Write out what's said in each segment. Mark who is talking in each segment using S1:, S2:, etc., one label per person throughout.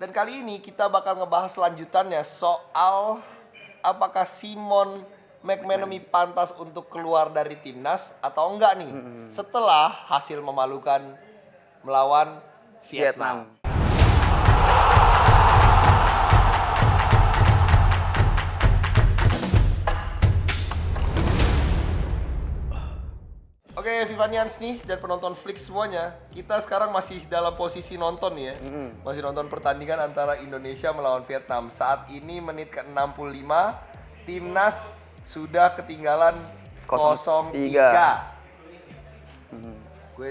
S1: Dan kali ini kita bakal ngebahas lanjutannya soal apakah Simon McManamy pantas untuk keluar dari timnas atau enggak nih setelah hasil memalukan melawan Vietnam. Oke, Vivanians nih dan penonton Flix semuanya, kita sekarang masih dalam posisi nonton nih ya. Masih nonton pertandingan antara Indonesia melawan Vietnam. Saat ini menit ke-65, timnas sudah ketinggalan 0-3. Gue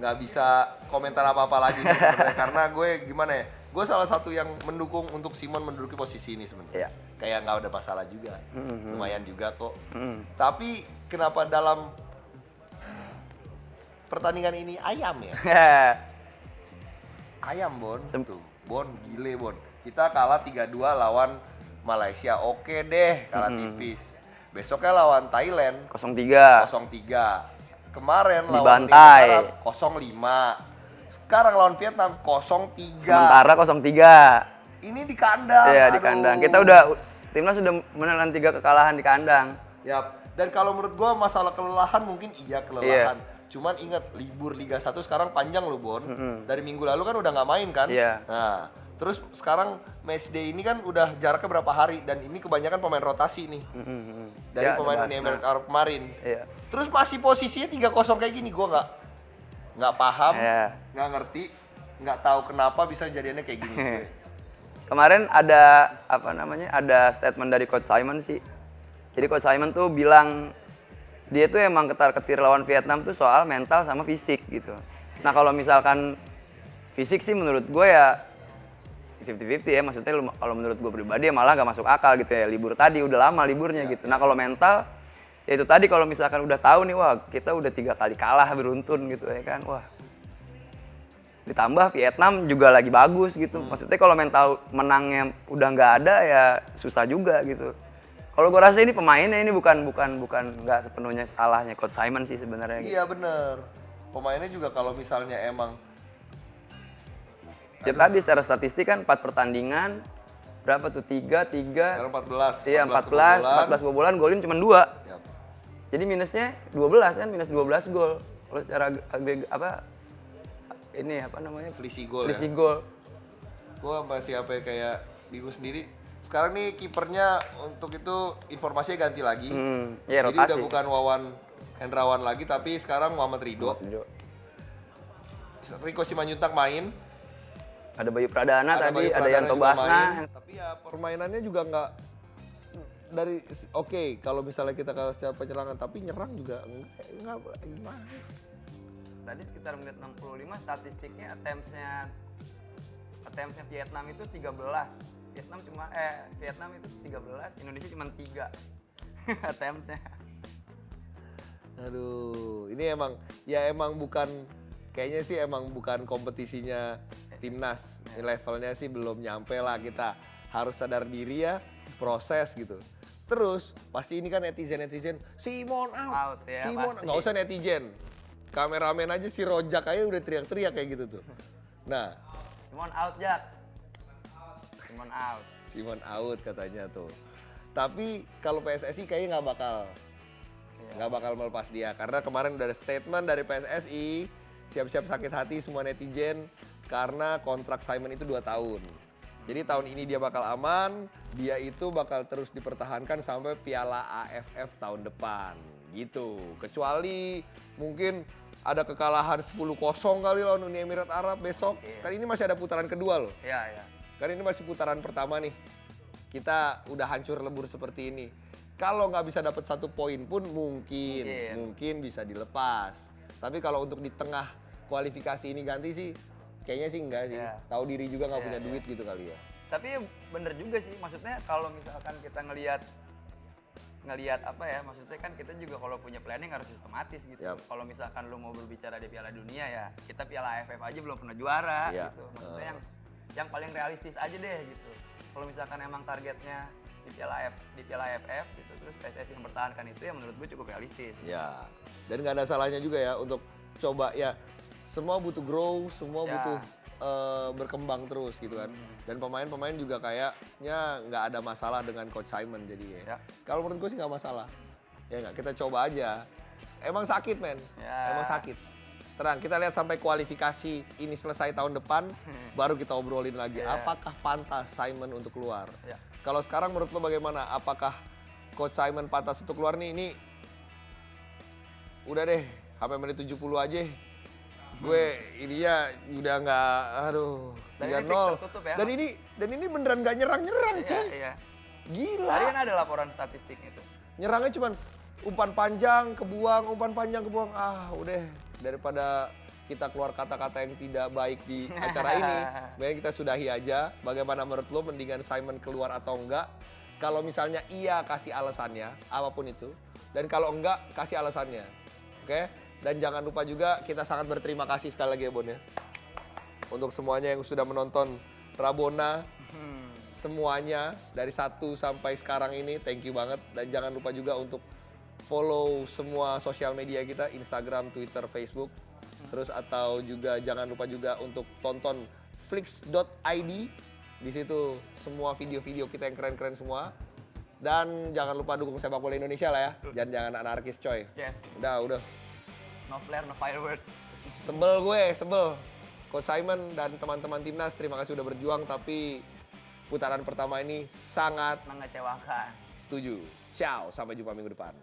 S1: nggak bisa komentar apa-apa lagi nih sebenarnya karena gue gimana ya? Gue salah satu yang mendukung untuk Simon menduduki posisi ini sebenarnya. Kayak nggak ada masalah juga, lumayan juga kok. Tapi kenapa dalam pertandingan ini ayam ya? Ayam Bon, tuh Bon gile Bon. Kita kalah 3-2 lawan Malaysia, oke deh kalah tipis. Besoknya lawan Thailand
S2: 0-3.
S1: Kemarin lawan
S2: dibantai
S1: 0-5. Sekarang lawan Vietnam 0-3.
S2: Sementara 0-3.
S1: Ini di kandang.
S2: Iya, di kandang. Kita timnas sudah menelan 3 kekalahan di kandang.
S1: Yap. Dan kalau menurut gua masalah kelelahan mungkin iya kelelahan. Cuman ingat libur Liga 1 sekarang panjang loh Bon. Dari minggu lalu kan udah nggak main kan?
S2: Iya.
S1: Nah, terus sekarang match day ini kan udah jaraknya berapa hari dan ini kebanyakan pemain rotasi nih. Dari pemain Uni Emirat Arab kemarin.
S2: Iya.
S1: Terus masih posisinya 3-0 kayak gini, gua nggak paham, nggak ngerti, nggak tahu kenapa bisa jadiannya kayak gini.
S2: Kemarin ada ada statement dari Coach Simon sih. Jadi Coach Simon tuh bilang dia tuh emang ketar-ketir lawan Vietnam tuh soal mental sama fisik gitu. Nah kalau misalkan fisik sih menurut gue ya 50-50 ya, maksudnya kalau menurut gue pribadi ya malah gak masuk akal gitu ya, libur tadi udah lama liburnya gitu. Nah kalau mental ya itu tadi, kalau misalkan udah tahu nih wah kita udah 3 kali kalah beruntun gitu ya kan, wah ditambah Vietnam juga lagi bagus gitu. Maksudnya kalau mental menangnya udah nggak ada ya susah juga gitu. Kalau gue rasa ini pemainnya ini bukan nggak sepenuhnya salahnya Coach Simon sih sebenarnya.
S1: Iya bener, pemainnya juga kalau misalnya emang
S2: ya tadi secara statistik kan 4 pertandingan berapa tuh 3
S1: sekarang 14.
S2: Iya 14 kebobolan, golin cuma 2.
S1: Yap.
S2: Jadi minusnya 12 kan, minus 12 gol. Kalau secara
S1: selisih gol. Gua masih kayak bingung sendiri. Sekarang nih kipernya untuk itu informasinya ganti lagi.
S2: Iya,
S1: jadi
S2: rotasi.
S1: udah bukan Wawan Hendrawan lagi tapi sekarang Muhammad Ridho. Rico Simanjuntak main.
S2: Ada Bayu Pradana tadi, ada Yanto Basna.
S1: Tapi ya permainannya juga nggak dari kalau misalnya kita kalau secara penyerangan, tapi nyerang juga enggak gimana.
S2: Tadi sekitar menit 65 statistiknya attempts-nya Vietnam itu 13. Vietnam itu 13, Indonesia cuma 3 attempts-nya.
S1: Aduh, ini emang bukan, kayaknya sih emang bukan kompetisinya timnas. Levelnya sih belum nyampe lah, kita harus sadar diri ya, proses gitu. Terus pasti ini kan netizen Simon out
S2: ya,
S1: Simon
S2: pasti.
S1: Nggak usah netizen, kameramen aja si Rojak aja udah teriak-teriak kayak gitu tuh. Nah,
S2: Simon out Jack.
S1: Simon out katanya tuh. Tapi kalau PSSI kayaknya nggak bakal melepas dia, karena kemarin udah ada statement dari PSSI, siap-siap sakit hati semua netizen karena kontrak Simon itu 2 tahun. Jadi tahun ini dia bakal aman, dia itu bakal terus dipertahankan sampai Piala AFF tahun depan gitu. Kecuali mungkin ada kekalahan 10-0 kali lawan Uni Emirat Arab besok. Kan ini masih ada putaran kedua loh.
S2: Iya.
S1: Kan ini masih putaran pertama nih. Kita udah hancur lebur seperti ini. Kalau nggak bisa dapat 1 poin pun mungkin bisa dilepas. Tapi kalau untuk di tengah kualifikasi ini ganti sih, kayaknya sih enggak sih. Tahu diri juga nggak punya duit gitu kali ya.
S2: Tapi bener juga sih, maksudnya kalau misalkan kita ngelihat maksudnya kan kita juga kalau punya planning harus sistematis gitu. Kalau misalkan lu mau berbicara di Piala Dunia ya, kita Piala AFF aja belum pernah juara gitu. Maksudnya yang paling realistis aja deh gitu. Kalau misalkan emang targetnya di Piala AFF gitu, terus PSSI mempertahankan itu ya menurut gue cukup realistis.
S1: Ya, dan nggak ada salahnya juga ya untuk coba ya, semua butuh grow, semua butuh berkembang terus gitu kan. Dan pemain-pemain juga kayaknya nggak ada masalah dengan Coach Simon jadinya.
S2: Ya.
S1: Kalau menurut gue sih nggak masalah. Ya nggak, kita coba aja. Emang sakit men,
S2: Ya.
S1: emang sakit. Tenang, kita lihat sampai kualifikasi ini selesai tahun depan, baru kita obrolin lagi.
S2: Ya.
S1: Apakah pantas Simon untuk keluar?
S2: Ya.
S1: Kalau sekarang menurut lo bagaimana? Apakah Coach Simon pantas untuk keluar nih? Ini udah deh, sampai menit 70 aja. Gue ininya udah nggak, aduh,
S2: Dan ini
S1: 3-0.
S2: fix tertutup ya.
S1: Dan ini beneran nggak nyerang-nyerang,
S2: Iya,
S1: cuy.
S2: iya.
S1: Gila.
S2: Tadi kan ada laporan statistiknya itu.
S1: Nyerangnya cuman umpan panjang, kebuang, umpan panjang, kebuang. Ah, udah. Daripada kita keluar kata-kata yang tidak baik di acara ini, mending kita sudahi aja. Bagaimana menurut lo, mendingan Simon keluar atau enggak? Kalau misalnya iya, kasih alasannya, apapun itu. Dan kalau enggak, kasih alasannya. Oke? Dan jangan lupa juga, kita sangat berterima kasih sekali lagi ya Bon ya. Untuk semuanya yang sudah menonton Rabona, semuanya dari 1 sampai sekarang ini, thank you banget. Dan jangan lupa juga untuk follow semua sosial media kita, Instagram, Twitter, Facebook. Terus atau juga jangan lupa juga untuk tonton flix.id. Di situ semua video-video kita yang keren-keren semua. Dan jangan lupa dukung sepak bola Indonesia lah ya. Jangan anarkis coy.
S2: Yes.
S1: Udah.
S2: No flare, no fireworks.
S1: Sebel gue, sebel. Coach Simon dan teman-teman timnas, terima kasih udah berjuang. Tapi putaran pertama ini sangat
S2: Mengecewakan.
S1: setuju. Ciao, sampai jumpa minggu depan.